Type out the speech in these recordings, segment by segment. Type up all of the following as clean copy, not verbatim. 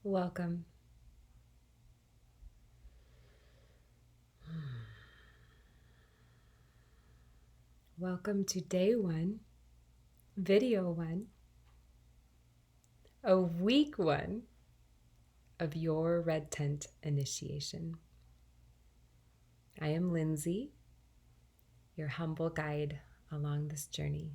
Welcome. Welcome to day 1, video 1 of week 1 of your red tent initiation. I am Lindsey, your humble guide along this journey.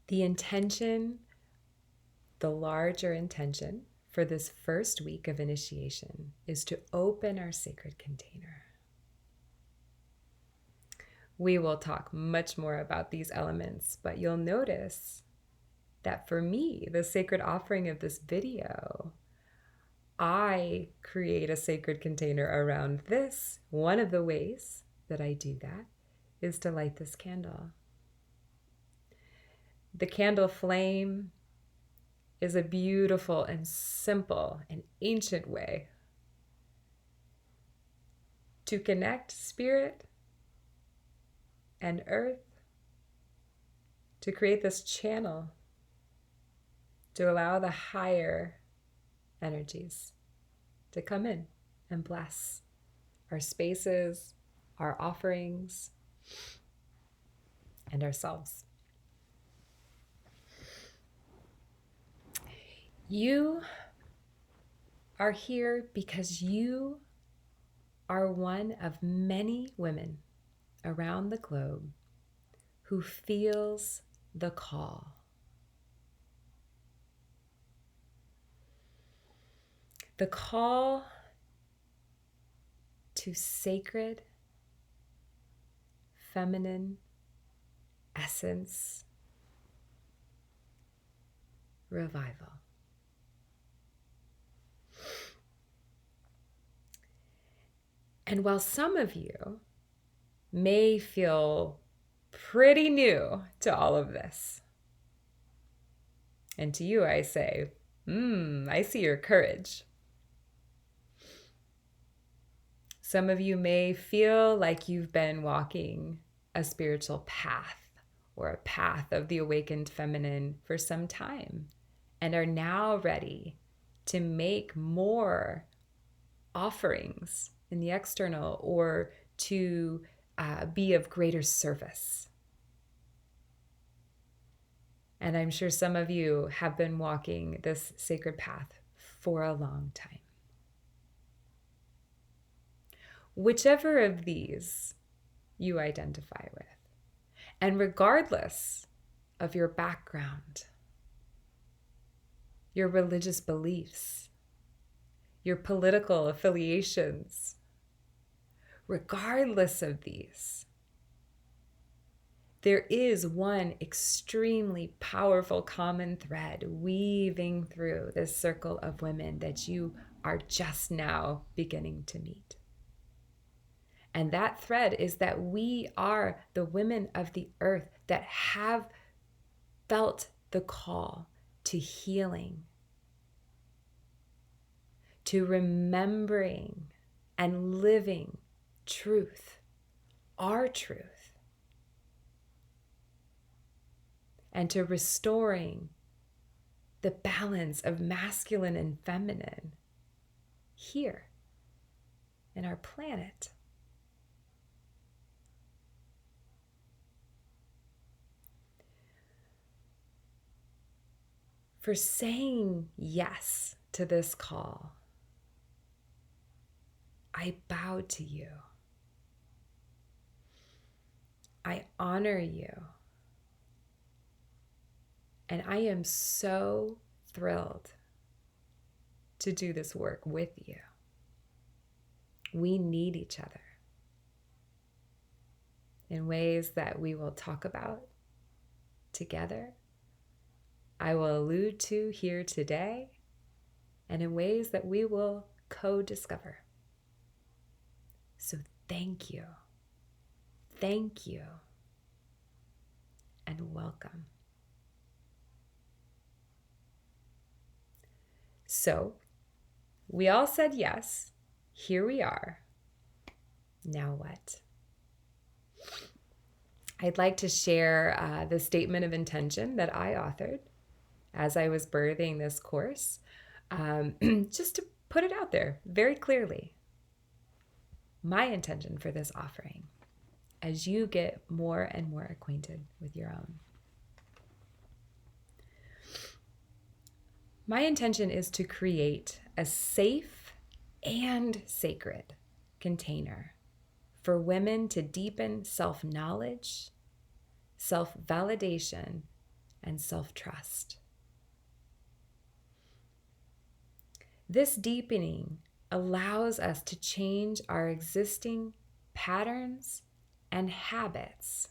The intention, the larger intention for this first week of initiation is to open our sacred container. We will talk much more about these elements, but you'll notice that for me, the sacred offering of this video, I create a sacred container around this. One of the ways that I do that is to light this candle. The candle flame is a beautiful and simple and ancient way to connect spirit and earth, to create this channel, to allow the higher energies to come in and bless our spaces, our offerings, and ourselves. You are here because you are one of many women around the globe who feels the call. The call to sacred, feminine essence revival. And while some of you may feel pretty new to all of this, and to you I say, I see your courage. Some of you may feel like you've been walking a spiritual path or a path of the awakened feminine for some time and are now ready to make more offerings in the external or to be of greater service. And I'm sure some of you have been walking this sacred path for a long time. Whichever of these you identify with, and regardless of your background, your religious beliefs, your political affiliations, regardless of these, there is one extremely powerful common thread weaving through this circle of women that you are just now beginning to meet. And that thread is that we are the women of the earth that have felt the call to healing, to remembering and living truth, our truth, and to restoring the balance of masculine and feminine here in our planet. For saying yes to this call, I bow to you. I honor you. And I am so thrilled to do this work with you. We need each other in ways that we will talk about together. I will allude to here today, and in ways that we will co-discover. So thank you, and welcome. So we all said yes. Here we are. Now what? I'd like to share the statement of intention that I authored as I was birthing this course, just to put it out there very clearly. My intention for this offering, as you get more and more acquainted with your own. My intention is to create a safe and sacred container for women to deepen self-knowledge, self-validation, and self-trust. This deepening allows us to change our existing patterns and habits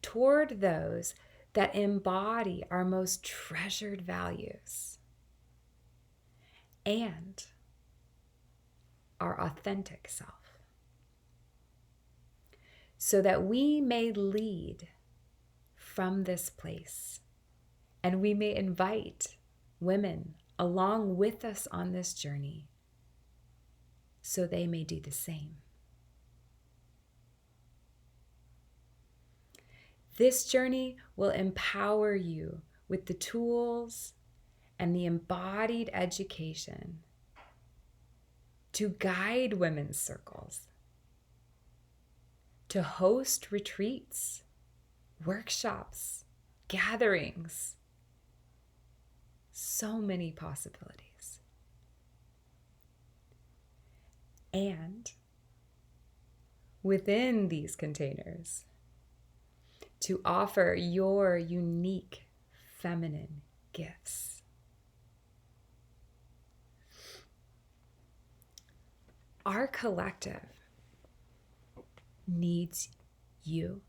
toward those that embody our most treasured values and our authentic self, so that we may lead from this place and we may invite women along with us on this journey so they may do the same. This journey will empower you with the tools and the embodied education to guide women's circles, to host retreats, workshops, gatherings, so many possibilities. And within these containers, to offer your unique feminine gifts. Our collective needs you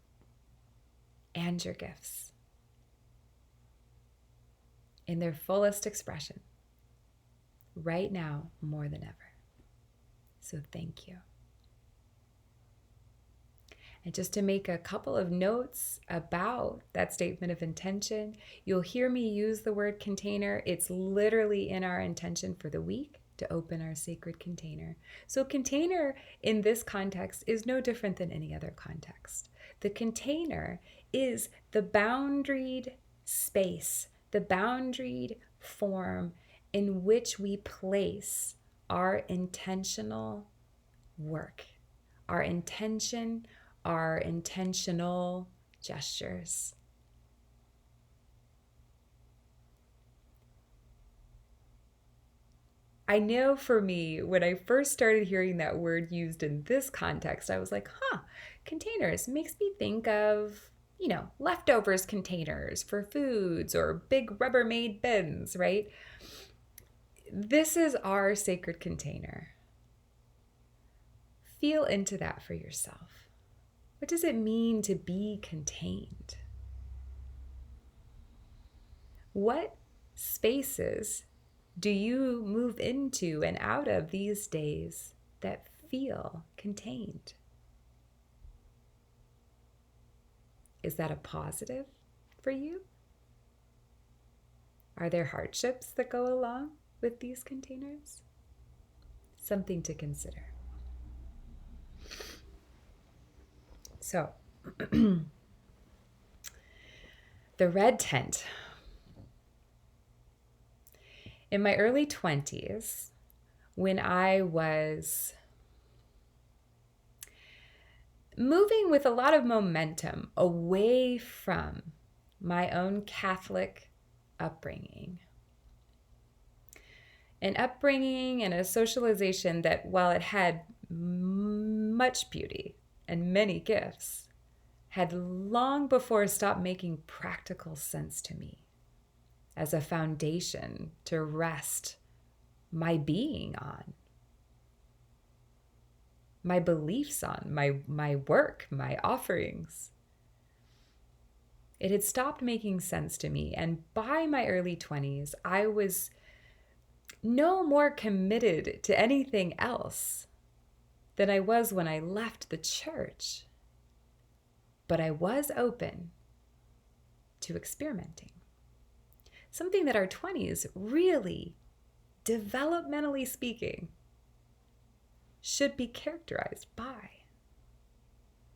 and your gifts in their fullest expression right now more than ever. So thank you. And just to make a couple of notes about that statement of intention, you'll hear me use the word container. It's literally in our intention for the week to open our sacred container. So container in this context is no different than any other context. The container is the boundaried space, the boundaried form in which we place our intentional work, our intention, our intentional gestures. I know for me, when I first started hearing that word used in this context, I was like, containers makes me think of, leftovers containers for foods or big Rubbermaid bins, right? This is our sacred container. Feel into that for yourself. What does it mean to be contained? What spaces do you move into and out of these days that feel contained? Is that a positive for you? Are there hardships that go along with these containers? Something to consider. So, the red tent. In my early 20s, when I was moving with a lot of momentum away from my own Catholic upbringing, an upbringing and a socialization that, while it had much beauty and many gifts, had long before stopped making practical sense to me as a foundation to rest my being on, my beliefs on, my work, my offerings. It had stopped making sense to me, and by my early 20s, I was no more committed to anything else than I was when I left the church. But I was open to experimenting. Something that our 20s really, developmentally speaking, should be characterized by.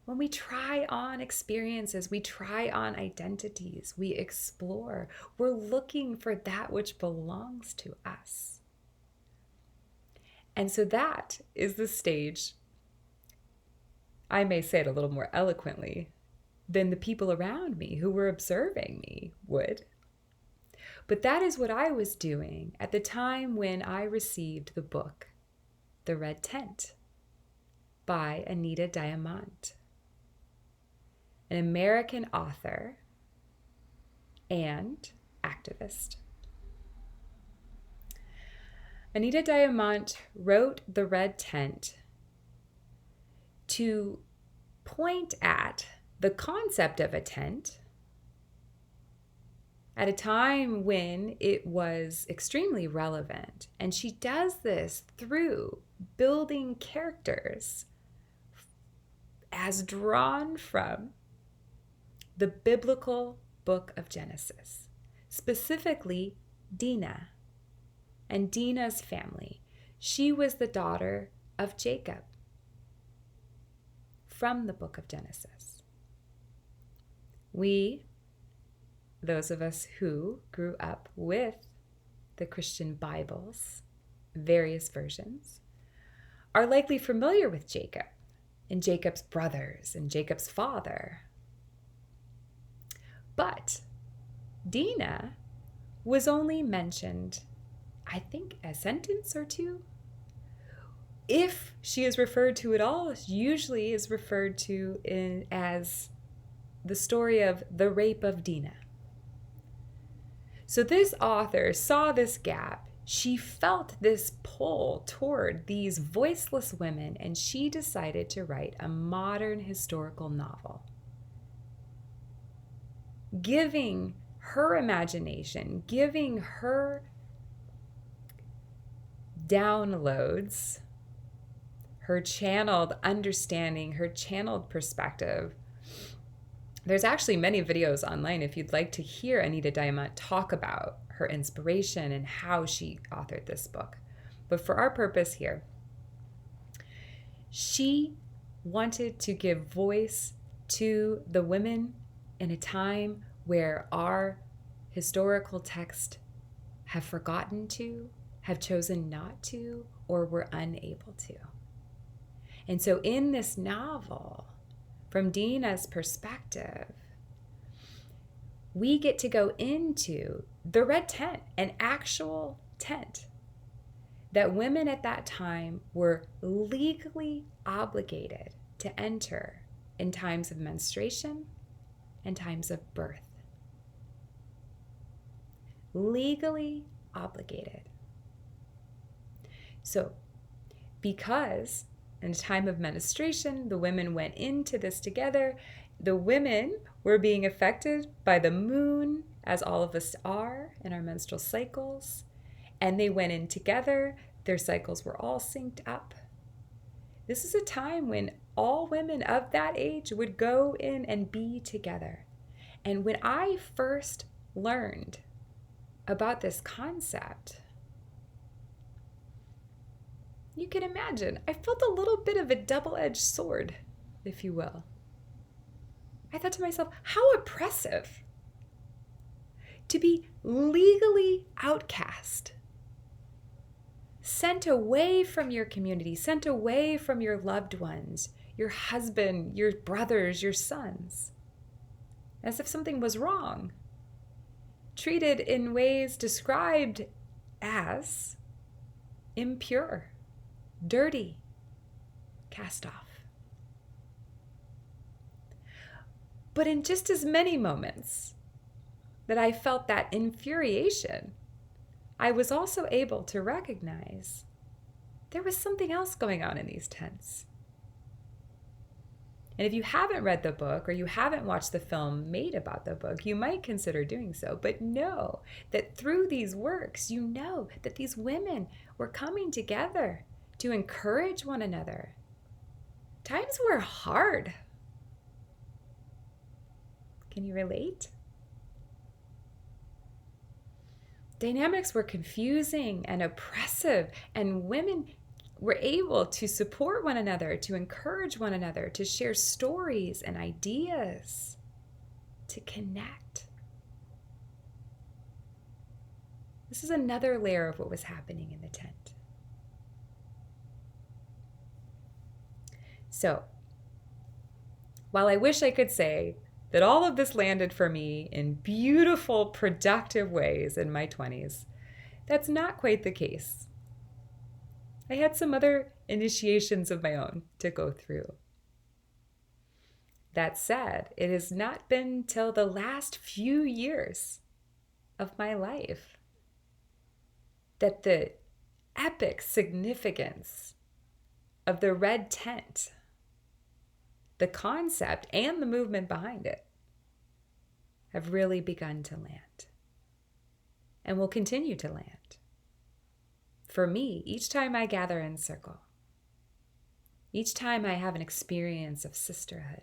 When we try on experiences, we try on identities, we explore, we're looking for that which belongs to us. And so that is the stage, I may say it a little more eloquently, than the people around me who were observing me would. But that is what I was doing at the time when I received the book, The Red Tent, by Anita Diamant, an American author and activist. Anita Diamant wrote The Red Tent to point at the concept of a tent at a time when it was extremely relevant. And she does this through building characters as drawn from the biblical book of Genesis, specifically Dinah and Dinah's family. She was the daughter of Jacob from the book of Genesis. We, those of us who grew up with the Christian Bibles, various versions, are likely familiar with Jacob and Jacob's brothers and Jacob's father. But Dinah was only mentioned, I think, a sentence or two. If she is referred to at all, she usually is referred to as the story of the rape of Dinah. So this author saw this gap. She felt this pull toward these voiceless women, and she decided to write a modern historical novel, giving her imagination, giving her downloads, her channeled understanding, her channeled perspective. There's actually many videos online if you'd like to hear Anita Diamant talk about her inspiration and how she authored this book. But for our purpose here, she wanted to give voice to the women in a time where our historical texts have forgotten to, have chosen not to, or were unable to. And so in this novel, from Dinah's perspective, we get to go into the red tent, an actual tent that women at that time were legally obligated to enter in times of menstruation and times of birth. Legally obligated. So, because in a time of menstruation, the women went into this together. The women were being affected by the moon, as all of us are in our menstrual cycles. And they went in together. Their cycles were all synced up. This is a time when all women of that age would go in and be together. And when I first learned about this concept, you can imagine, I felt a little bit of a double-edged sword, if you will. I thought to myself, how oppressive to be legally outcast, sent away from your community, sent away from your loved ones, your husband, your brothers, your sons, as if something was wrong, treated in ways described as impure, dirty, cast off. But in just as many moments that I felt that infuriation, I was also able to recognize there was something else going on in these tents. And if you haven't read the book or you haven't watched the film made about the book, you might consider doing so. But know that through these works, you know that these women were coming together to encourage one another. Times were hard. Can you relate? Dynamics were confusing and oppressive, and women we're able to support one another, to encourage one another, to share stories and ideas, to connect. This is another layer of what was happening in the tent. So, while I wish I could say that all of this landed for me in beautiful, productive ways in my 20s, that's not quite the case. I had some other initiations of my own to go through. That said, it has not been till the last few years of my life that the epic significance of the red tent, the concept and the movement behind it, have really begun to land and will continue to land. For me, each time I gather in circle, each time I have an experience of sisterhood,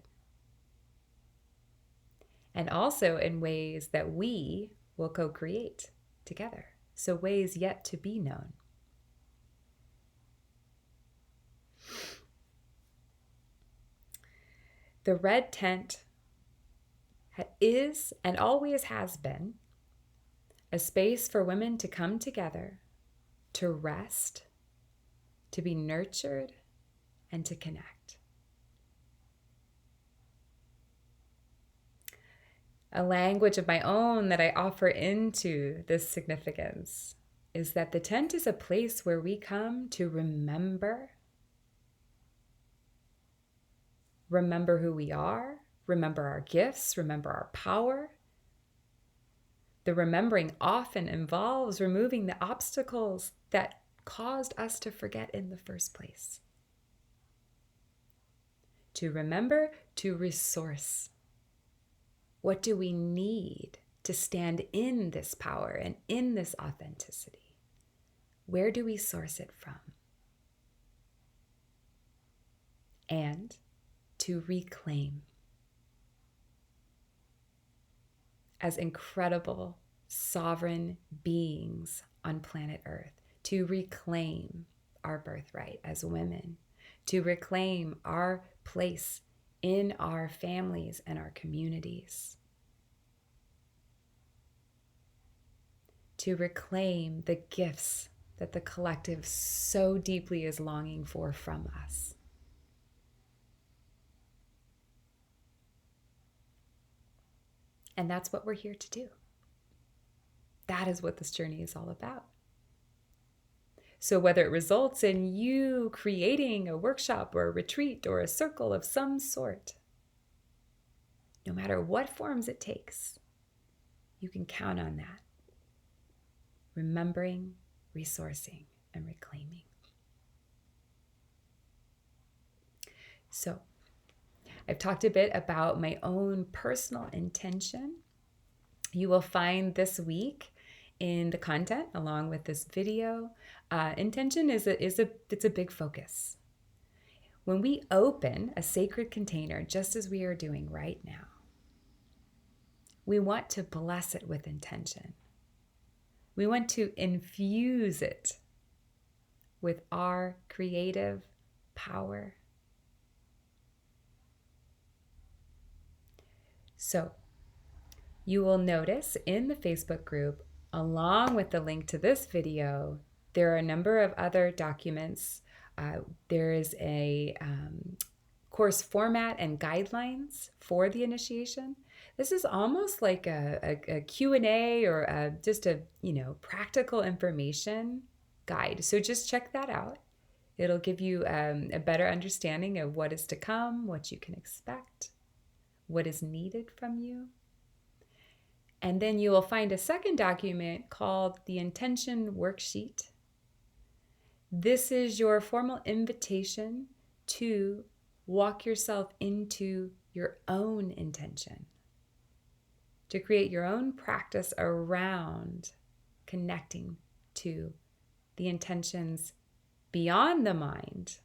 and also in ways that we will co-create together, so ways yet to be known. The red tent is and always has been a space for women to come together, to rest, to be nurtured, and to connect. A language of my own that I offer into this significance is that the tent is a place where we come to remember who we are, remember our gifts, remember our power. The remembering often involves removing the obstacles that caused us to forget in the first place. To remember, to resource. What do we need to stand in this power and in this authenticity? Where do we source it from? And to reclaim. As incredible, sovereign beings on planet Earth, to reclaim our birthright as women, to reclaim our place in our families and our communities, to reclaim the gifts that the collective so deeply is longing for from us. And that's what we're here to do. That is what this journey is all about. So whether it results in you creating a workshop or a retreat or a circle of some sort, no matter what forms it takes, you can count on that. Remembering, resourcing, and reclaiming. So, I've talked a bit about my own personal intention. You will find this week in the content along with this video. Intention it's a big focus. When we open a sacred container, just as we are doing right now, we want to bless it with intention. We want to infuse it with our creative power. So, you will notice in the Facebook group, along with the link to this video, there are a number of other documents. There is a course format and guidelines for the initiation. This is almost like a Q&A or just a practical information guide. So just check that out. It'll give you a better understanding of what is to come, what you can expect, what is needed from you. And then you will find a second document called the Intention Worksheet. This is your formal invitation to walk yourself into your own intention, to create your own practice around connecting to the intentions beyond the mind,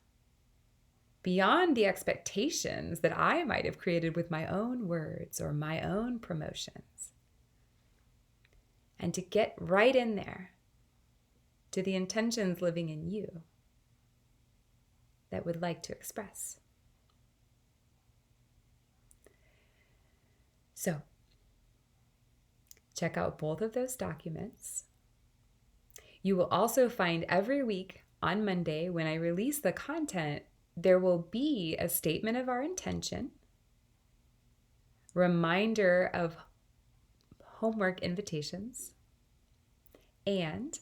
beyond the expectations that I might have created with my own words or my own promotions. And to get right in there to the intentions living in you. that would like to express. So, check out both of those documents. You will also find every week on Monday when I release the content, there will be a statement of our intention, reminder of homework invitations, and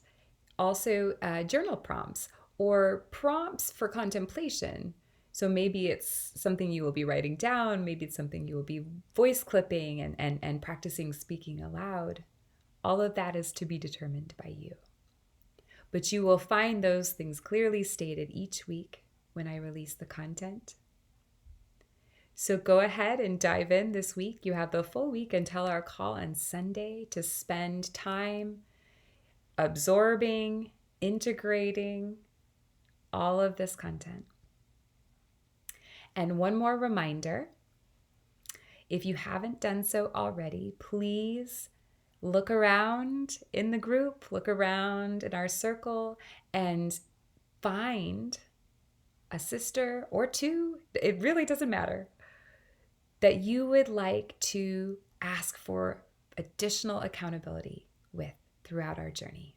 also journal prompts or prompts for contemplation. So maybe it's something you will be writing down, maybe it's something you will be voice clipping and practicing speaking aloud. All of that is to be determined by you. But you will find those things clearly stated each week when I release the content. So go ahead and dive in this week. You have the full week until our call on Sunday to spend time absorbing, integrating all of this content. And one more reminder, if you haven't done so already, please look around in the group, look around in our circle, and find a sister or two, it really doesn't matter, that you would like to ask for additional accountability with throughout our journey.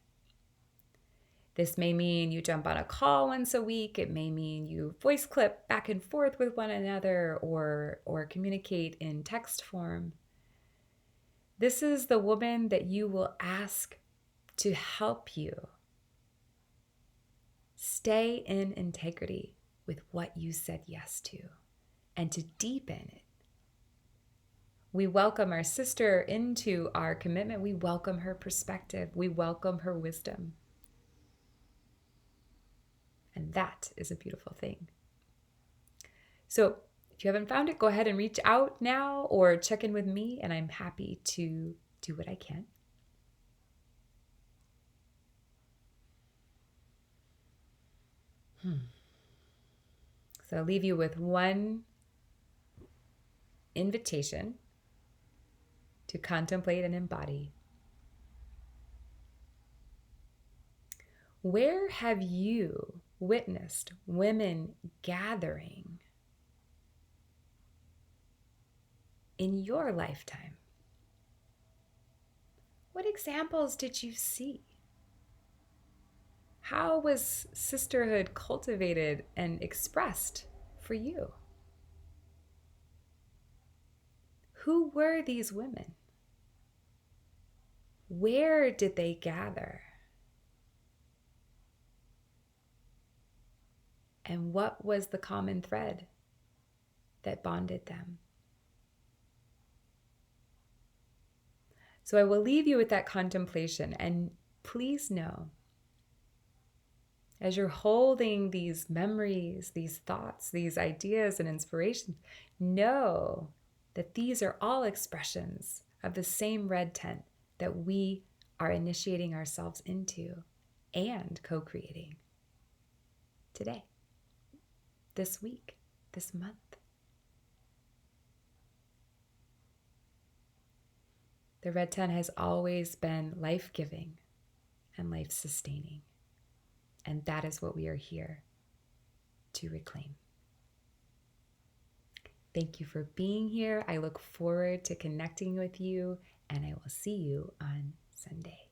This may mean you jump on a call once a week. It may mean you voice clip back and forth with one another or communicate in text form. This is the woman that you will ask to help you stay in integrity with what you said yes to and to deepen it. We welcome our sister into our commitment. We welcome her perspective. We welcome her wisdom. And that is a beautiful thing. So if you haven't found it, go ahead and reach out now or check in with me, and I'm happy to do what I can. So I'll leave you with one invitation to contemplate and embody. Where have you witnessed women gathering in your lifetime? What examples did you see? How was sisterhood cultivated and expressed for you? Who were these women? Where did they gather? And what was the common thread that bonded them? So I will leave you with that contemplation, and please know, as you're holding these memories, these thoughts, these ideas and inspirations, know that these are all expressions of the same red tent that we are initiating ourselves into and co-creating today, this week, this month. The red tent has always been life-giving and life-sustaining. And that is what we are here to reclaim. Thank you for being here. I look forward to connecting with you, and I will see you on Sunday.